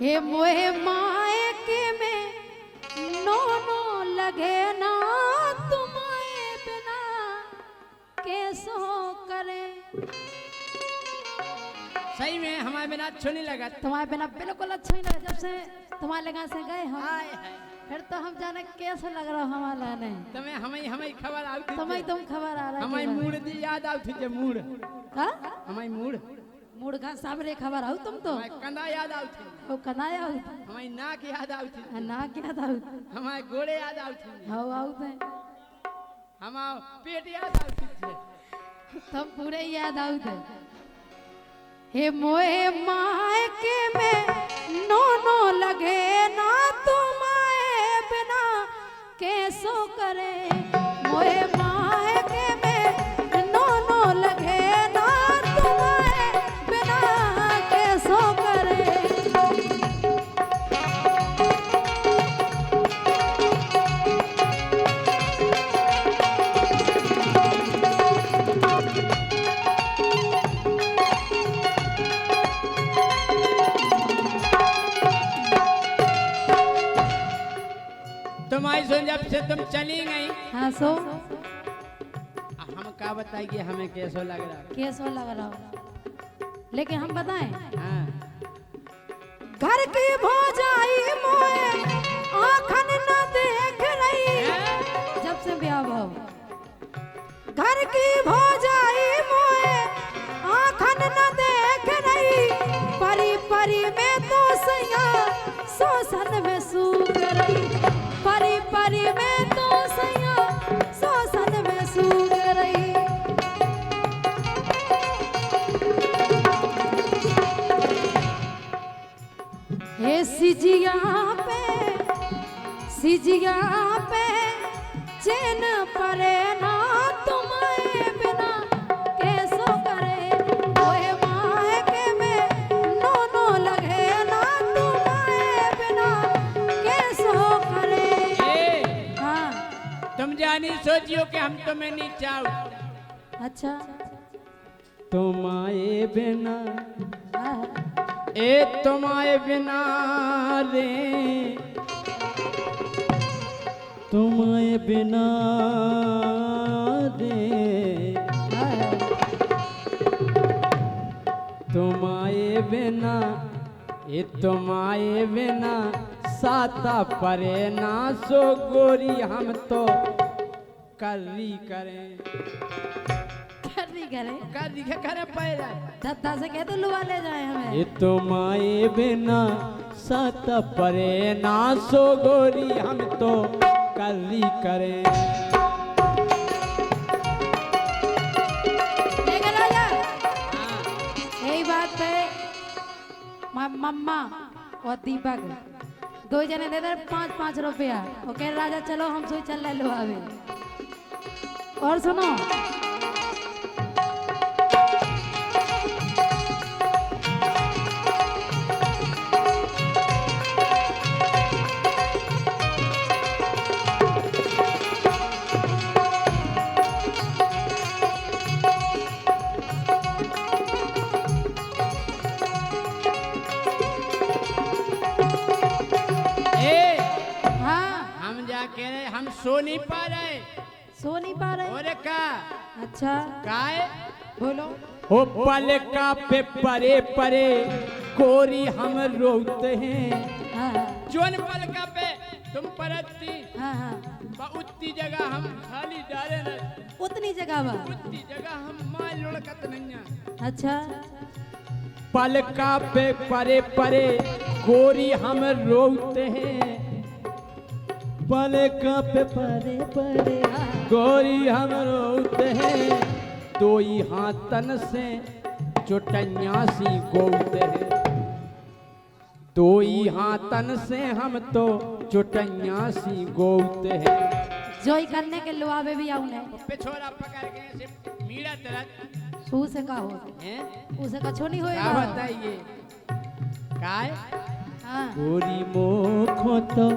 हे मोहे माए के में नो नो लगे ना तुम्हारे बिना कैसो करे। सही में हमारे बिना अच्छो नहीं लगा। तुम्हारे बिना बिल्कुल अच्छा ही लगा। जब से तुम्हारे लगा से गए हम हाय हाय फिर तो हम जाने कैसे लग रहा हमारा नहीं। तुम्हें हमें खबर आउत तुम्हें तुम खबर आ रहा हमें मूड दी याद आउत जे मूड हां हमें मूड मूड का साबरे खबर आउ तुम तो हमें कंधा याद आउत ओ कनाया आउ हमें नाक याद आउत ना क्या था हमें गोड़े याद आउत हाउ आउ थे हम पेट याद आउत तुम पूरे याद आउ थे। हे मोए माए के में नो नो लगे ना तुम्हारे बिना कैसो करे। मोए माए के में नो नो लगे ना तुम्हारे बिना कैसो करे। तुम्हारी सुन जब से तुम चली गई हाँ सो हम क्या बताएंगे हमें कैसा लग रहा कैसो लग रहा हो। लेकिन हम बताएं हाँ घर की भौजाई मोए आँखन न देख रही। जब से ब्याह भाव घर की भौजाई मोए आँखन न देख रही। परी परी में तो सैया शोषण में सूख रही। परी परी में तो सैया शोषण में सूख रही। हे सिजिया पे चैन परे ना तुम्हारे बिना कैसो करे। ओए माए के में नो नो लगे ना तुम्हारे बिना कैसो करे। ए, हाँ तुम जानी सोचियो कि हम तुम्हें नहीं चाहो अच्छा तुम्हारे बिना हाँ, ए तुम्हारे बिना रे तुम्हारे बिना रे हाँ, तुम्हारे बिना ए तुम्हारे बिना साता परे ना सो गोरी हम तो करी करें कर दी करे पैरा दत्ता से कहते लुआ ले जाए हमें। ये तुम्हारे बिना सत परे ना सो गोरी हम तो कली करें। लेकिन राजा यही बात है मम्मा और दीपक दो जने दे दे 5-5 रुपया। ओके राजा चलो हम सोच चल लो अभी। और सुनो हम सो नहीं पा रहे सो नहीं पा रहे। और का अच्छा काय बोलो हो पल का पे परे परे गोरी हम रोते हैं। हाँ जोन पल का पे तुम परती हाँ हाँ उतनी जगह हम खाली डाले न उतनी जगह बा उतनी जगह हम मां लुढ़कत नहीं। अच्छा पल का पे परे परे गोरी हम रोते हैं। पल का पे परे परे गोरी हम रोते हैं। दो ही हाथन से चुटैया सी गोते हैं। दो ही हाथन से हम तो चुटैया सी गोते हैं। जोई करने के लुआवे भी आउने पिछोरा पकड़ के ऐसे मीड़ा तरह सू से का हो हैं उसे कछो नहीं क्या होएगा। बताइए काय हाँ गोरी मोखो तो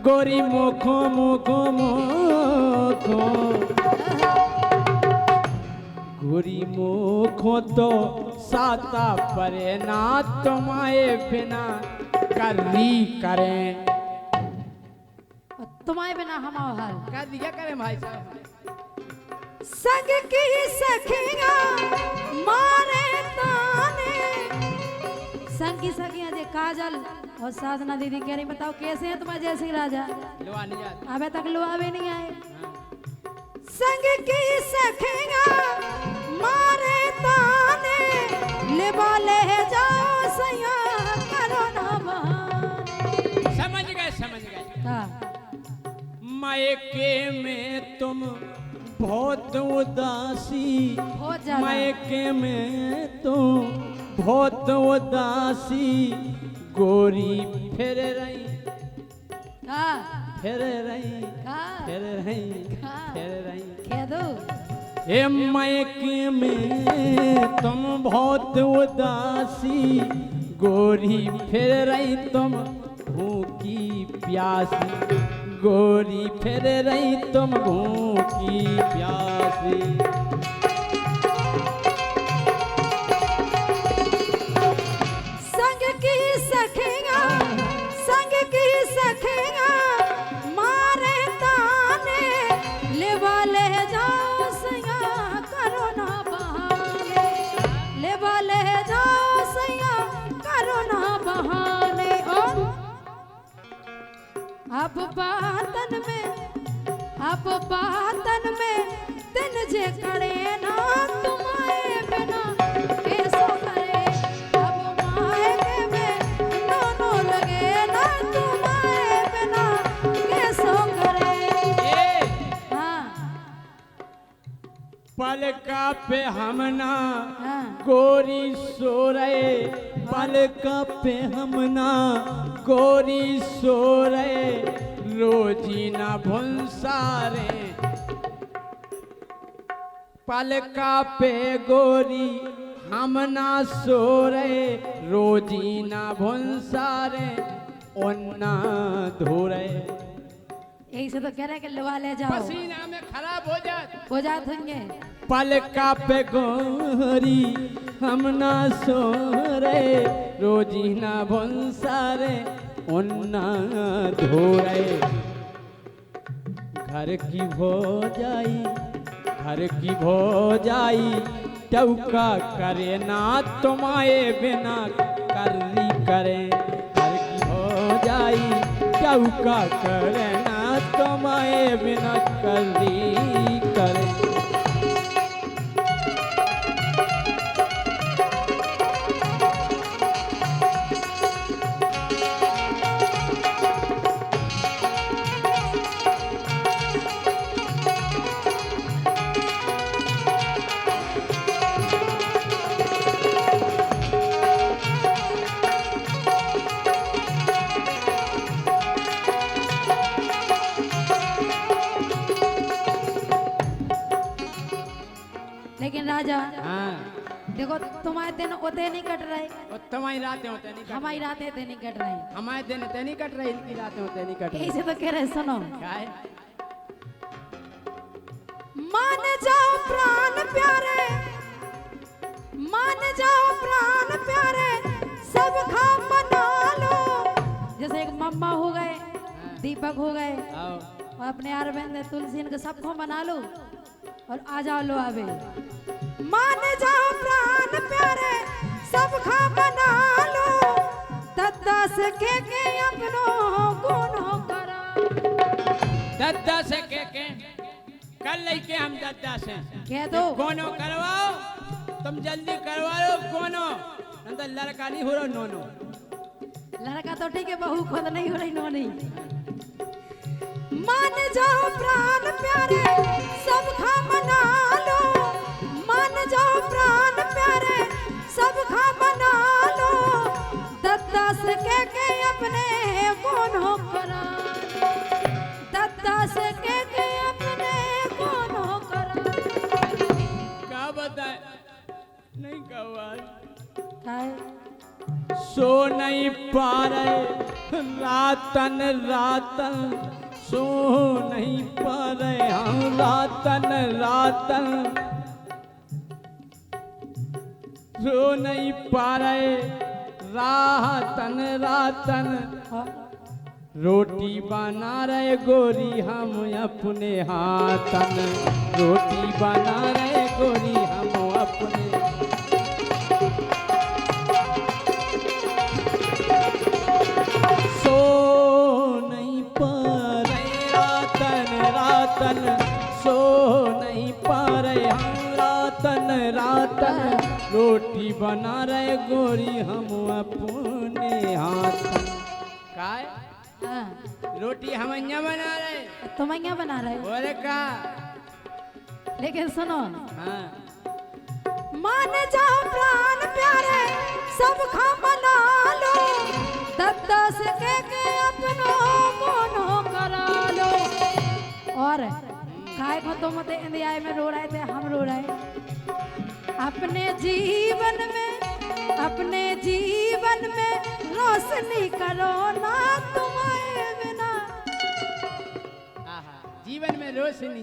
गोरी मोखो मोखो मोखो गोरी मोखो तो साता परे ना तुम्हारे बिना करी करें। और तुम्हारे बिना हम हाल क्या दिया करें भाई साहब। संग की सखिया मारे ताने, संग की सखिया जे काजल और साधना दीदी कह रही बताओ कैसे हैं तुम्हारे जैसे राजा। लुआ नहीं जाती। अबे तक लुआवे नहीं आए। संग की सखिया मारे ताने, लेबा ले जाओ सैया करो ना बहाने। समझ गए। हाँ। मायके में तुम बहुत उदासी, बहुत ज्यादा। मायके में तुम बहुत उदासी, गोरी फिर रही हाँ। फिर रही हाँ। फिर रही हाँ। फिर रही। कह दो ए मायके में तुम बहुत उदासी, गोरी फिर रही तुम भूखी प्यासी, गोरी फिर रही तुम भूखी प्यासी। संग की सखिया, संग की सखिया मारे ताने, लेवा ले जाओ सैया करो ना बहाने, लेवा ले जाओ सैया करो ना बहाने। और अब बातन में दिन जे करे ना तुम्हारे बिना कैसो करे। अब मायके में दोनों लगे ना तुम्हारे बिना कैसो करे। हाँ। पलका पे हमना हाँ। गोरी सो रहे, पलका पे हमना गोरी सो रहे, रोजी ना भुंसारे। पलका पे गोरी हम ना सो रहे, रोजी ना भुंसारे, ओन्ना धो रहे। यही से तो कह रहे कि लुआ ले जाओ, पसीना में खराब हो जात होंगे। पलका पे गोरी हम ना सो रहे, रोजी ना भुंसारे, ओन्ना धो रहे। घर की भौजाई, घर की भौजाई टौका करे ना तुम्हारे बिना करी करे। घर की भौजाई टौका करे ना तुम्हारे बिना करी करे। लेकिन राजा हाँ, देखो तुम्हारे दिन उतने नहीं कट रहे, और तुम्हारी रातें होते नहीं कट हमारी रातें इतने नहीं कट रही। हमारे दिन इतने नहीं कट रहे, इनकी रातें होते नहीं कट रही। ऐसे तो कह रहे सुनो, क्या है? मान जाओ प्राण प्यारे, मान जाओ प्राण प्यारे, सब खा बना लो। जैसे एक मम्मा हो गए, दीपक हो गए, आओ। और अपने अरविंद तुलसी इनके सबको बना लो और आ जाओ लो आवे। मान जाओ प्राण प्यारे, सब खा बना लो, दद्दा से के अपनो गुनो करा। दद्दा से के कल लेके हम दद्दा से कह दो कोनो करवाओ, तुम जल्दी करवा लो कोनो, नहीं तो लड़का नहीं हो रहा नोनो। लड़का तो ठीक है, बहू खुद नहीं हो रही नोनी। मान जाओ प्राण प्यारे, सब खा बना लो, मान जाओ प्राण प्यारे, सब खा बना लो, दद्दा से के अपने गुनो करा, दद्दा से के अपने गुनो करा। क्या बताए नहीं कहा काय सो नहीं पा रहे रातन रातन, सो नहीं पा रहे हम रातन रातन, रो नहीं पा रहे रातन रातन, रोटी बना रहे गोरी हम अपने हाथन, रोटी बना रहे गोरी हम अपने। सो नहीं पा रहे रातन रातन, सो नहीं पा रहे हम रातन रातन, रोटी बना रहे गोरी हम अपने हाथन। काय हाँ, रोटी हम यहाँ बना रहे, तुम यहाँ बना रहे हो। बोले का? लेकिन सुनो, हाँ मान जाओ प्राण प्यारे सब खा बना लो, दत्ता से के अपनों मोनो करा लो। और काय को तुम ते इंडिया में रो रहे थे, हम रो रहे अपने जीवन में रोशनी करो ना तुम्हारे बिना। जीवन में रोशनी,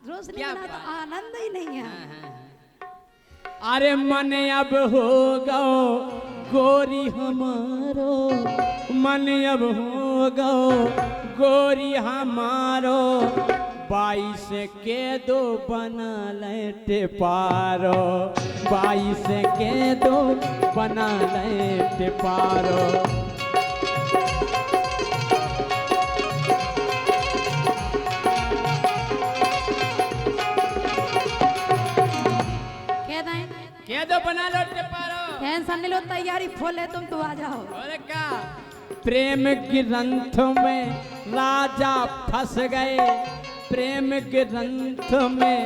रोशनी क्या बिना तो बात। आनंद ही नहीं है। अरे मन अब हो गो गोरी हमारो, मन अब हो गो गोरी हमारो, 22 के 2 बना लेटे पारो, 22 के 2 बना लेटे पारो। कह दो बना लो पारो, टेंशन नहीं लो, तैयारी फुल है, तुम तो आ जाओ। और क्या? प्रेम ग्रंथ में राजा फंस गए, प्रेम ग्रंथ में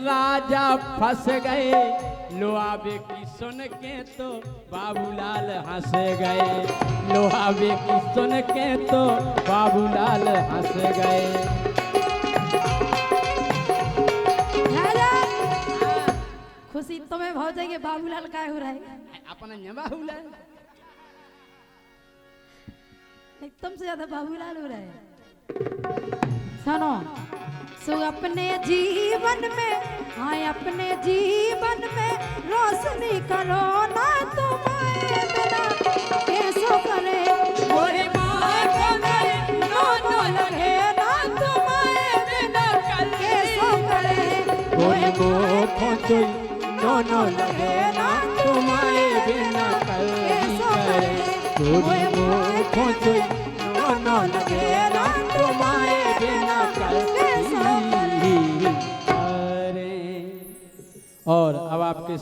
राजा फंस गए, लोहावे की सुन के तो बाबूलाल हंस गए, लोहावे की सुन के तो बाबूलाल हंस गए। खुशी तुम्हें भाव जाएगी, बाबूलाल काय हो रहा है? अपना न बाबूलाल, तुमसे ज्यादा बाबूलाल हो रहा है। सुनो, सो अपने जीवन में, हाँ अपने जीवन में रोशनी करो ना तुम्हारे बिना, कैसो करे गोरी माँ को करे, नो लगे ना तुम्हारे बिना, कैसो करे गोरी को दोनों लगे ना तुम्हारे बिना, कल करे गोरी को दोनों लगे ना तुम्हारे बिना, कल करे। और अब आपके